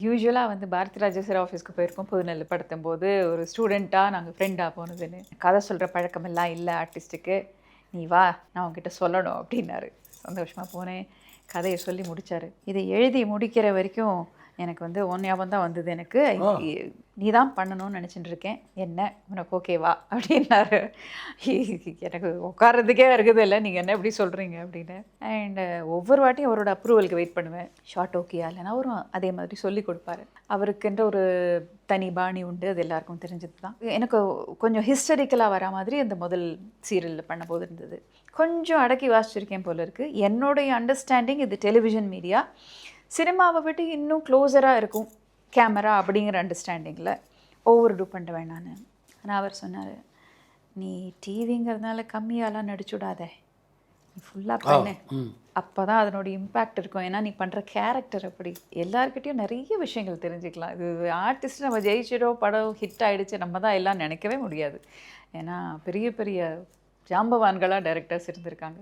யூசுவலாக வந்து பாரதி ராஜா சார் ஆஃபீஸ்க்கு போயிருக்கோம் புதுநெல்லு படுத்தும்போது ஒரு ஸ்டூடெண்ட்டாக நாங்கள் ஃப்ரெண்டாக போனதுன்னு கதை சொல்கிற பழக்கமெல்லாம் இல்லை ஆர்டிஸ்ட்டுக்கு, நீ வா நான் உங்ககிட்ட சொல்லணும் அப்படின்னாரு. சந்தோஷமாக போனேன், கதையை சொல்லி முடித்தார். இதை எழுதி முடிக்கிற வரைக்கும் எனக்கு வந்து உன் ஞாபகம் தான் வந்தது. எனக்கு நீ தான் பண்ணணும்னு நினச்சிட்டு இருக்கேன், என்ன உனக்கு ஓகேவா அப்படின்னாரு. எனக்கு உட்காரதுக்கே இருக்குது இல்லை, நீங்கள் என்ன எப்படி சொல்கிறீங்க அப்படின்னு. அண்டு ஒவ்வொரு வாட்டியும் அவரோட அப்ரூவலுக்கு வெயிட் பண்ணுவேன். ஷார்ட் ஓகேயா இல்லைனா அவரும் அதே மாதிரி சொல்லி கொடுப்பாரு. அவருக்குன்ற ஒரு தனி பாணி உண்டு, அது எல்லாருக்கும் தெரிஞ்சது தான். எனக்கு கொஞ்சம் ஹிஸ்டரிக்கலாக வர மாதிரி அந்த முதல் சீரியலில் பண்ணும்போது இருந்தது. கொஞ்சம் அடக்கி வாசிச்சிருக்கேன் போல இருக்குது. என்னுடைய அண்டர்ஸ்டாண்டிங் இது டெலிவிஷன் மீடியா, சினிமாவை விட்டு இன்னும் க்ளோஸராக இருக்கும் கேமரா அப்படிங்கிற அண்டர்ஸ்டாண்டிங்கில் ஓவர் டூ பண்ண வேணான்னு. ஆனால் அவர் சொன்னார், நீ டிவிங்கிறதுனால கம்மியாலாம் நடிச்சுடாத, நீ ஃபுல்லாக பண்ணு, அப்போ தான் அதனோட இம்பேக்ட் இருக்கும். ஏன்னா நீ பண்ணுற கேரக்டர் அப்படி. எல்லாருக்கிட்டையும் நிறைய விஷயங்கள் தெரிஞ்சுக்கலாம். இது ஆர்டிஸ்ட் நம்ம ஜெயிச்சிடோ படம் ஹிட் ஆகிடுச்சு நம்ம தான் எல்லாம் நினைக்கவே முடியாது. ஏன்னா பெரிய பெரிய ஜாம்பவான்களாக டைரக்டர்ஸ் இருந்திருக்காங்க.